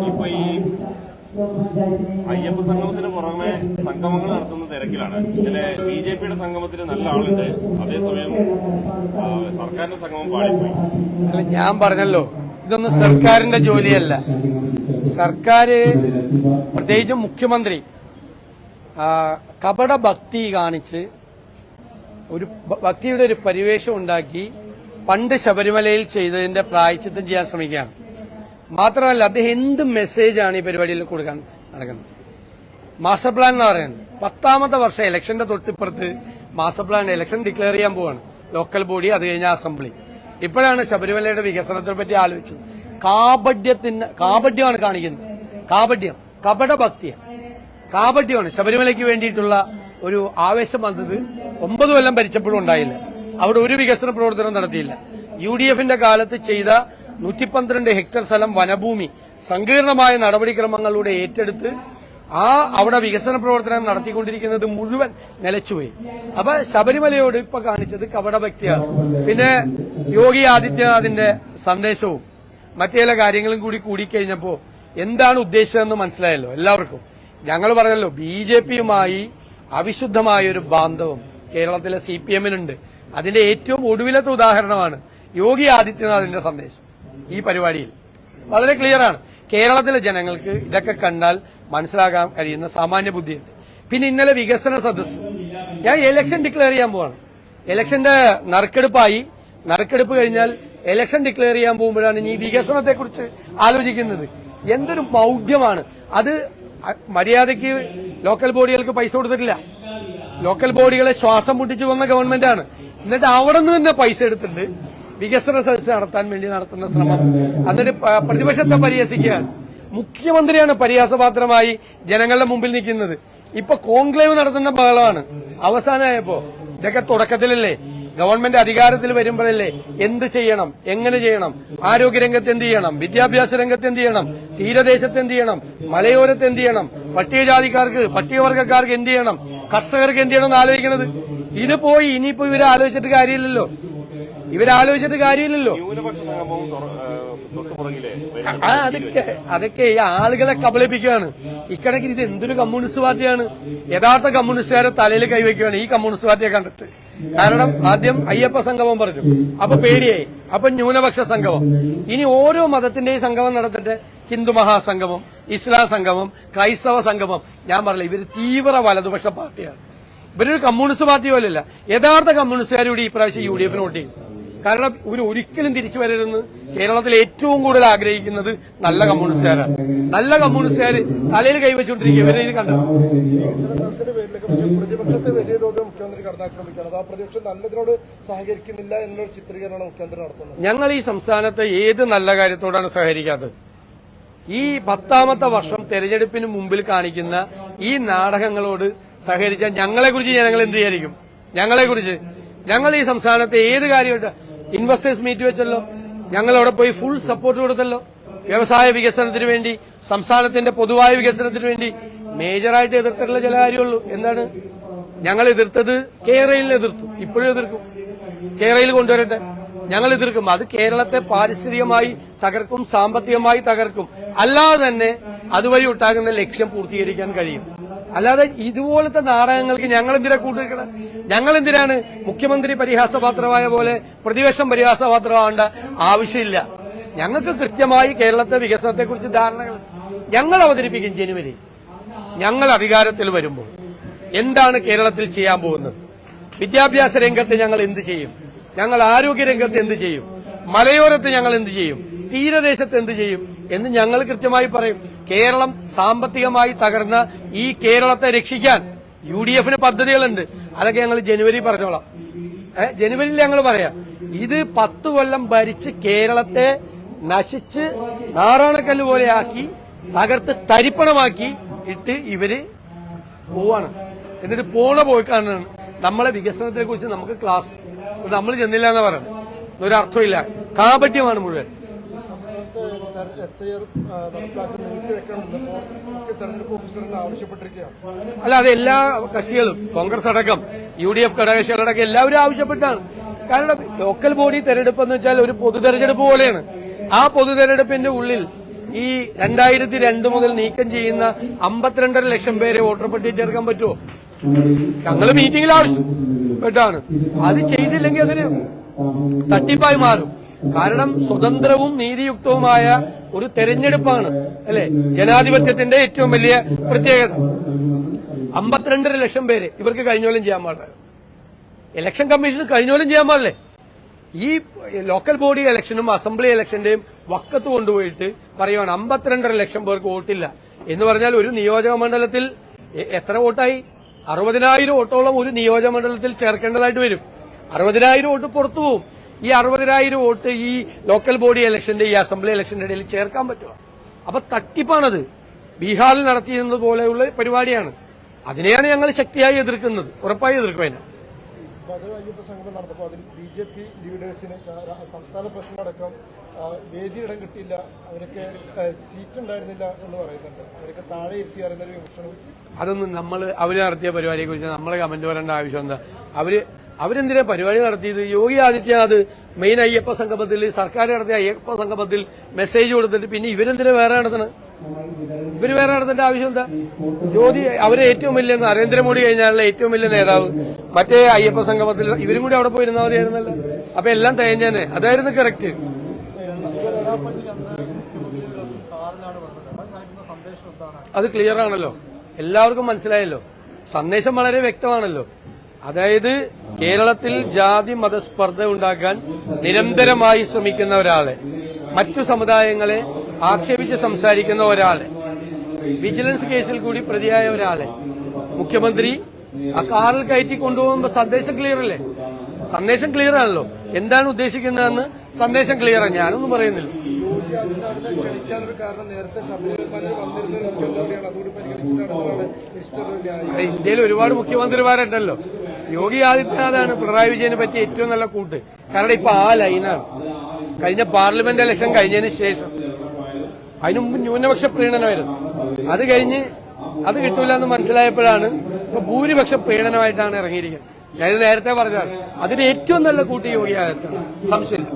ഇപ്പൊ ഈ അയ്യപ്പ സംഗമത്തിന് പുറമെ സംഗമങ്ങൾ നടത്തുന്ന തിരക്കിലാണ്. ഇതിലെ ബിജെപിയുടെ സംഗമത്തിന് നല്ല ആളുണ്ട്, അതേസമയം സർക്കാരിന്റെ സംഗമം പാളിപ്പോയി. അല്ല, ഞാൻ പറഞ്ഞല്ലോ, ഇതൊന്നും സർക്കാരിന്റെ ജോലിയല്ല. സർക്കാർ, പ്രത്യേകിച്ചും മുഖ്യമന്ത്രി, കപട ഭക്തി കാണിച്ച് ഒരു ഭക്തിയുടെ ഒരു പരിവേഷം ഉണ്ടാക്കി പണ്ട് ശബരിമലയിൽ ചെയ്തതിന്റെ പ്രായശ്ചിത്തം ചെയ്യാൻ ശ്രമിക്കുകയാണ്. മാത്രമല്ല, അദ്ദേഹം എന്ത് മെസ്സേജാണ് ഈ പരിപാടിയിൽ കൊടുക്കാൻ നടക്കുന്നത്? മാസ്റ്റർ പ്ലാൻ എന്ന് പറയുന്നത് 10ാമത്തെ വർഷം ഇലക്ഷന്റെ തൊട്ടിപ്പുറത്ത് മാസ്റ്റർ പ്ലാൻ ഇലക്ഷൻ ഡിക്ലെയർ ചെയ്യാൻ പോവാണ്. ലോക്കൽ ബോഡി, അത് കഴിഞ്ഞ അസംബ്ലി. ഇപ്പോഴാണ് ശബരിമലയുടെ വികസനത്തെ പറ്റി ആലോചിച്ചത്. കാപഡ്യമാണ് കാണിക്കുന്നത്. കപട ഭക്തിയാണ്, കാപഡ്യമാണ്. ശബരിമലയ്ക്ക് വേണ്ടിയിട്ടുള്ള ഒരു ആവേശം വന്നത് 9 കൊല്ലം ഭരിച്ചപ്പോഴും ഉണ്ടായില്ല. അവിടെ ഒരു വികസന പ്രവർത്തനം നടത്തിയില്ല. UDFന്റെ കാലത്ത് ചെയ്ത 112 ഹെക്ടർ സ്ഥലം വനഭൂമി സങ്കീർണമായ നടപടിക്രമങ്ങളിലൂടെ ഏറ്റെടുത്ത് അവിടെ വികസന പ്രവർത്തനം നടത്തിക്കൊണ്ടിരിക്കുന്നത് മുഴുവൻ നിലച്ചുപോയി. അപ്പൊ ശബരിമലയോട് ഇപ്പൊ കാണിച്ചത് കപടഭക്തിയാണ്. പിന്നെ യോഗി ആദിത്യനാഥിന്റെ സന്ദേശവും മറ്റു ചില കാര്യങ്ങളും കൂടിക്കഴിഞ്ഞപ്പോ എന്താണ് ഉദ്ദേശിച്ചതെന്ന് മനസ്സിലായല്ലോ എല്ലാവർക്കും. ഞങ്ങൾ പറഞ്ഞല്ലോ, BJPയുമായി അവിശുദ്ധമായ ഒരു ബാന്ധവം കേരളത്തിലെ CPMനുണ്ട്. അതിന്റെ ഏറ്റവും ഒടുവിലത്തെ ഉദാഹരണമാണ് യോഗി ആദിത്യനാഥിന്റെ സന്ദേശം. ഈ പരിപാടിയിൽ വളരെ ക്ലിയറാണ്. കേരളത്തിലെ ജനങ്ങൾക്ക് ഇതൊക്കെ കണ്ടാൽ മനസ്സിലാക്കാൻ കഴിയുന്ന സാമാന്യ ബുദ്ധിയുണ്ട്. പിന്നെ ഇന്നലെ വികസന സദസ്സ്, ഞാൻ ഇലക്ഷൻ ഡിക്ലെയർ ചെയ്യാൻ പോവാണ്. ഇലക്ഷന്റെ നറുക്കെടുപ്പ് കഴിഞ്ഞാൽ ഇലക്ഷൻ ഡിക്ലെയർ ചെയ്യാൻ പോകുമ്പോഴാണ് ഈ വികസനത്തെക്കുറിച്ച് ആലോചിക്കുന്നത്. എന്തൊരു മൗഢ്യമാണ് അത്! മര്യാദയ്ക്ക് ലോക്കൽ ബോഡികൾക്ക് പൈസ കൊടുത്തിട്ടില്ല. ലോക്കൽ ബോഡികളെ ശ്വാസം മുട്ടിച്ചു വന്ന ഗവൺമെന്റാണ്. എന്നിട്ട് അവിടെ നിന്ന് തന്നെ പൈസ എടുത്തിട്ട് വികസന സദസ്സ് നടത്താൻ വേണ്ടി നടത്തുന്ന ശ്രമം, എന്നിട്ട് പ്രതിപക്ഷത്തെ പരിഹസിക്കുകയാണ്. മുഖ്യമന്ത്രിയാണ് പരിഹാസപാത്രമായി ജനങ്ങളുടെ മുമ്പിൽ നിൽക്കുന്നത്. ഇപ്പൊ കോൺക്ലേവ് നടത്തുന്ന ബഹളമാണ്. അവസാനമായപ്പോ ഇതൊക്കെ തുടക്കത്തിലല്ലേ, ഗവൺമെന്റ് അധികാരത്തിൽ വരുമ്പോഴല്ലേ എന്ത് ചെയ്യണം, എങ്ങനെ ചെയ്യണം, ആരോഗ്യരംഗത്ത് എന്ത് ചെയ്യണം, വിദ്യാഭ്യാസ രംഗത്ത് എന്ത് ചെയ്യണം, തീരദേശത്ത് എന്ത് ചെയ്യണം, മലയോരത്ത് എന്ത് ചെയ്യണം, പട്ടികജാതിക്കാർക്ക് പട്ടികവർഗക്കാർക്ക് എന്ത് ചെയ്യണം, കർഷകർക്ക് എന്ത് ചെയ്യണം എന്ന് ആലോചിക്കുന്നത്. ഇത് പോയി ഇനിയിപ്പോ ഇവരെ ആലോചിച്ചിട്ട് കാര്യമില്ലല്ലോ. അതൊക്കെ ഈ ആളുകളെ കബളിപ്പിക്കുകയാണ്. ഇക്കണക്കിന് ഇത് എന്തൊരു കമ്മ്യൂണിസ്റ്റ് പാർട്ടിയാണ്. യഥാർത്ഥ കമ്മ്യൂണിസ്റ്റുകാരെ തലയിൽ കൈവയ്ക്കുകയാണ് ഈ കമ്മ്യൂണിസ്റ്റ് പാർട്ടിയെ കണ്ടിട്ട്. കാരണം ആദ്യം അയ്യപ്പ സംഗമം പറഞ്ഞു, അപ്പൊ പേടിയായി, അപ്പൊ ന്യൂനപക്ഷ സംഗമം. ഇനി ഓരോ മതത്തിന്റെയും സംഗമം നടത്തിട്ട് ഹിന്ദു മഹാസംഗമം, ഇസ്ലാം സംഗമം, ക്രൈസ്തവ സംഗമം. ഞാൻ പറഞ്ഞില്ല, ഇവര് തീവ്ര വലതുപക്ഷ പാർട്ടിയാണ്. ഇവരൊരു കമ്മ്യൂണിസ്റ്റ് പാർട്ടി പോലെയല്ല. യഥാർത്ഥ കമ്മ്യൂണിസ്റ്റുകാരോട് ഈ പ്രാവശ്യം UDFന് വോട്ട് ചെയ്യും. കാരണം ഒരിക്കലും തിരിച്ചു വരരുതെന്ന് കേരളത്തിൽ ഏറ്റവും കൂടുതൽ ആഗ്രഹിക്കുന്നത് നല്ല കമ്മ്യൂണിസ്റ്റുകാരാണ്. നല്ല കമ്മ്യൂണിസ്റ്റുകാർ തലയിൽ കൈവച്ചുകൊണ്ടിരിക്കുക. ഇവരെ ഇത് കണ്ടത് പ്രതിപക്ഷത്തെ വലിയ തോതിൽ മുഖ്യമന്ത്രി കടന്നാക്രമിക്കുകയാണ്. ആ പ്രതിപക്ഷം നല്ലതിനോട് സഹകരിക്കുന്നില്ല എന്നൊരു ചിത്രീകരണമാണ് മുഖ്യമന്ത്രി നടത്തുന്നത്. ഞങ്ങൾ ഈ സംസ്ഥാനത്ത് ഏത് നല്ല കാര്യത്തോടാണ് സഹകരിക്കാത്തത്? ഈ 10ാമത്തെ വർഷം തെരഞ്ഞെടുപ്പിന് മുമ്പിൽ കാണിക്കുന്ന ഈ നാടകങ്ങളോട് സഹകരിച്ചാൽ ഞങ്ങളെക്കുറിച്ച് ജനങ്ങൾ എന്ത് വിചാരിക്കും? ഞങ്ങൾ ഈ സംസ്ഥാനത്തെ ഏത് കാര്യമായിട്ട് ഇൻവെസ്റ്റേഴ്സ് മീറ്റ് വെച്ചല്ലോ, ഞങ്ങൾ അവിടെ പോയി ഫുൾ സപ്പോർട്ട് കൊടുത്തല്ലോ. വ്യവസായ വികസനത്തിന് വേണ്ടി, സംസ്ഥാനത്തിന്റെ പൊതുവായ വികസനത്തിന് വേണ്ടി മേജറായിട്ട് എതിർത്തിട്ടുള്ള ചില കാര്യമുള്ളൂ. എന്താണ് ഞങ്ങൾ എതിർത്തത്? കേരളയിൽ എതിർത്തു, ഇപ്പോഴും എതിർക്കും. കേരളയിൽ കൊണ്ടുവരട്ടെ, ഞങ്ങൾ എതിർക്കും. അത് കേരളത്തെ പാരിസ്ഥിതികമായി തകർക്കും, സാമ്പത്തികമായി തകർക്കും. അല്ലാതെ തന്നെ അതുവഴി ഉണ്ടാകുന്ന ലക്ഷ്യം പൂർത്തീകരിക്കാൻ കഴിയും. അല്ലാതെ ഇതുപോലത്തെ നാടകങ്ങൾക്ക് ഞങ്ങളെന്തിനാ കൂട്ടുനിൽക്കണം? ഞങ്ങളെന്തിനാണ് മുഖ്യമന്ത്രി പരിഹാസപാത്രമായ പോലെ പ്രതിപക്ഷം പരിഹാസപാത്രമാവേണ്ട ആവശ്യമില്ല. ഞങ്ങൾക്ക് കൃത്യമായി കേരളത്തെ വികസനത്തെക്കുറിച്ച് ധാരണകൾ ഞങ്ങൾ അവതരിപ്പിക്കും. ജനുവരി ഞങ്ങൾ അധികാരത്തിൽ വരുമ്പോൾ എന്താണ് കേരളത്തിൽ ചെയ്യാൻ പോകുന്നത്? വിദ്യാഭ്യാസ രംഗത്ത് ഞങ്ങൾ എന്ത് ചെയ്യും? ഞങ്ങൾ ആരോഗ്യരംഗത്ത് എന്ത് ചെയ്യും? മലയോരത്ത് ഞങ്ങൾ എന്ത് ചെയ്യും? തീരദേശത്ത് എന്ത് ചെയ്യും എന്ന് ഞങ്ങൾ കൃത്യമായി പറയും. കേരളം സാമ്പത്തികമായി തകർന്ന ഈ കേരളത്തെ രക്ഷിക്കാൻ UDFന് പദ്ധതികളുണ്ട്. അതൊക്കെ ഞങ്ങൾ ജനുവരി പറഞ്ഞോളാം. ജനുവരിയിൽ ഞങ്ങൾ പറയാം. ഇത് 10 കൊല്ലം ഭരിച്ച് കേരളത്തെ നശിച്ച് നാറാണക്കല്ല് പോലെയാക്കി തകർത്ത് തരിപ്പണമാക്കി ഇട്ട് ഇവര് പോവാണ്. എന്നിട്ട് പോക്കാണ് നമ്മളെ വികസനത്തെ കുറിച്ച് നമുക്ക് ക്ലാസ് നമ്മൾ ചെന്നില്ല എന്ന് പറയുന്നത്. ഒരർത്ഥമില്ല, കാപട്യമാണ് മുഴുവൻ. അല്ല, അത് എല്ലാ കക്ഷികളും, കോൺഗ്രസ് അടക്കം UDF ഘടകകക്ഷികളടക്കം എല്ലാവരും ആവശ്യപ്പെട്ടാണ്. കാരണം ലോക്കൽ ബോഡി തെരഞ്ഞെടുപ്പ് എന്ന് വെച്ചാൽ ഒരു പൊതു തെരഞ്ഞെടുപ്പ് പോലെയാണ്. ആ പൊതു തെരഞ്ഞെടുപ്പിന്റെ ഉള്ളിൽ ഈ 2002 മുതൽ നീക്കം ചെയ്യുന്ന 52.5 ലക്ഷം പേരെ വോട്ടർ പട്ടികയിൽ ചേർക്കാൻ പറ്റുമോ? ഞങ്ങൾ മീറ്റിംഗിൽ ആവശ്യപ്പെട്ടാണ്. അത് ചെയ്തില്ലെങ്കിൽ അതിന് തട്ടിപ്പായി മാറും. കാരണം സ്വതന്ത്രവും നീതിയുക്തവുമായ ഒരു തെരഞ്ഞെടുപ്പാണ് അല്ലെ ജനാധിപത്യത്തിന്റെ ഏറ്റവും വലിയ പ്രത്യേകത. 52.5 ലക്ഷം പേര് ഇവർക്ക് കഴിഞ്ഞോലും ചെയ്യാൻ പാടില്ല. ഇലക്ഷൻ കമ്മീഷന് കഴിഞ്ഞോലും ചെയ്യാൻ പാടില്ലേ? ഈ ലോക്കൽ ബോഡി ഇലക്ഷനും അസംബ്ലി ഇലക്ഷന്റെയും വക്കത്ത് കൊണ്ടുപോയിട്ട് പറയുവാണ് 52.5 ലക്ഷം പേർക്ക് വോട്ടില്ല എന്ന് പറഞ്ഞാൽ ഒരു നിയോജക മണ്ഡലത്തിൽ എത്ര വോട്ടായി? 60,000 വോട്ടോളം ഒരു നിയോജക മണ്ഡലത്തിൽ ചേർക്കേണ്ടതായിട്ട് വരും. 60,000 വോട്ട് പുറത്തു പോകും. ഈ 60,000 വോട്ട് ഈ ലോക്കൽ ബോഡി ഇലക്ഷന്റെ ഈ അസംബ്ലി ഇലക്ഷന്റെ ഇടയിൽ ചേർക്കാൻ പറ്റുമോ? അപ്പൊ തട്ടിപ്പാണത്. ബീഹാറിൽ നടത്തിയിരുന്നത് പോലെയുള്ള പരിപാടിയാണ്. അതിനെയാണ് ഞങ്ങൾ ശക്തിയായി എതിർക്കുന്നത്. ഉറപ്പായി എതിർക്കും അതിനെ. അയ്യപ്പ സംഗമം നടന്നപ്പോൾ അതിൽ BJP ലീഡേഴ്സിന് സംസ്ഥാന പ്രസിഡന്റടക്കം വേദിയിടം കിട്ടിയില്ല, അവരൊക്കെ സീറ്റ് ഉണ്ടായിരുന്നില്ല എന്ന് പറയുന്നുണ്ട്. അവരൊക്കെ താഴെ ഇരുത്തി അറിയുന്നൊരു വിമർശനം. അതൊന്നും അവര് നടത്തിയ പരിപാടിയെ കുറിച്ച് നമ്മൾ കമന്റ് പറയേണ്ട ആവശ്യം എന്താ? അവരെന്തിനാ പരിപാടി നടത്തിയത്? യോഗി ആദിത്യനാഥ് മെയിൻ അയ്യപ്പ സംഗമത്തിൽ, സർക്കാർ നടത്തിയ അയ്യപ്പ സംഗമത്തിൽ മെസ്സേജ് കൊടുത്തിട്ട് പിന്നെ ഇവരെന്തിനാ വേറെ നടത്തണം? ഇവര് വേറെ നടത്തേണ്ട ആവശ്യം എന്താ? ജ്യോതി അവരെ ഏറ്റവും വലിയ നരേന്ദ്രമോദി കഴിഞ്ഞാലുള്ള ഏറ്റവും വലിയ നേതാവ്. മറ്റേ അയ്യപ്പ സംഗമത്തിൽ ഇവരും കൂടി അവിടെ പോയിരുന്നാൽ മതിയായിരുന്നല്ലോ. അപ്പൊ എല്ലാം തേഞ്ഞേനെ. അതായിരുന്നു കറക്റ്റ്. അത് ക്ലിയർ ആണല്ലോ, എല്ലാവർക്കും മനസ്സിലായല്ലോ. സന്ദേശം വളരെ വ്യക്തമാണല്ലോ. അതായത് കേരളത്തിൽ ജാതി മതസ്പർദ്ധ ഉണ്ടാക്കാൻ നിരന്തരമായി ശ്രമിക്കുന്ന ഒരാളെ, മറ്റു സമുദായങ്ങളെ ആക്ഷേപിച്ച് സംസാരിക്കുന്ന ഒരാളെ, വിജിലൻസ് കേസിൽ കൂടി പ്രതിയായ ഒരാളെ മുഖ്യമന്ത്രി ആ കാറിൽ കയറ്റി കൊണ്ടുപോകുമ്പോൾ സന്ദേശം ക്ലിയർ അല്ലേ? സന്ദേശം ക്ലിയർ ആണല്ലോ. എന്താണ് ഉദ്ദേശിക്കുന്നതെന്ന് സന്ദേശം ക്ലിയറാണ്. ഞാനൊന്നും പറയുന്നില്ല. ക്ഷണിക്കാനൊരു കാരണം നേരത്തെ ശബരിമലയിൽ വന്നിരുന്ന മുഖ്യമന്ത്രിയാണ്, അതുകൂടി പരിഗണിച്ചിട്ടാണ്. ഇന്ത്യയിൽ ഒരുപാട് മുഖ്യമന്ത്രിമാരുണ്ടല്ലോ. യോഗി ആദിത്യനാഥാണ് പിണറായി വിജയനെ പറ്റി ഏറ്റവും നല്ല കൂട്ട്. കാരണം ഇപ്പൊ ആ ലൈനാണ്. കഴിഞ്ഞ പാർലമെന്റ് ഇലക്ഷൻ കഴിഞ്ഞതിന് ശേഷം, അതിനു മുമ്പ് ന്യൂനപക്ഷ പ്രീണനമായിരുന്നു. അത് കഴിഞ്ഞ് അത് കിട്ടൂല എന്ന് മനസ്സിലായപ്പോഴാണ് ഇപ്പൊ ഭൂരിപക്ഷ പ്രീണനമായിട്ടാണ് ഇറങ്ങിയിരിക്കുന്നത്. ഞാൻ നേരത്തെ പറഞ്ഞാണ് അതിന് ഏറ്റവും നല്ല കൂട്ടി യോഗി ആദിത്യനാഥ്, സംശയമില്ല.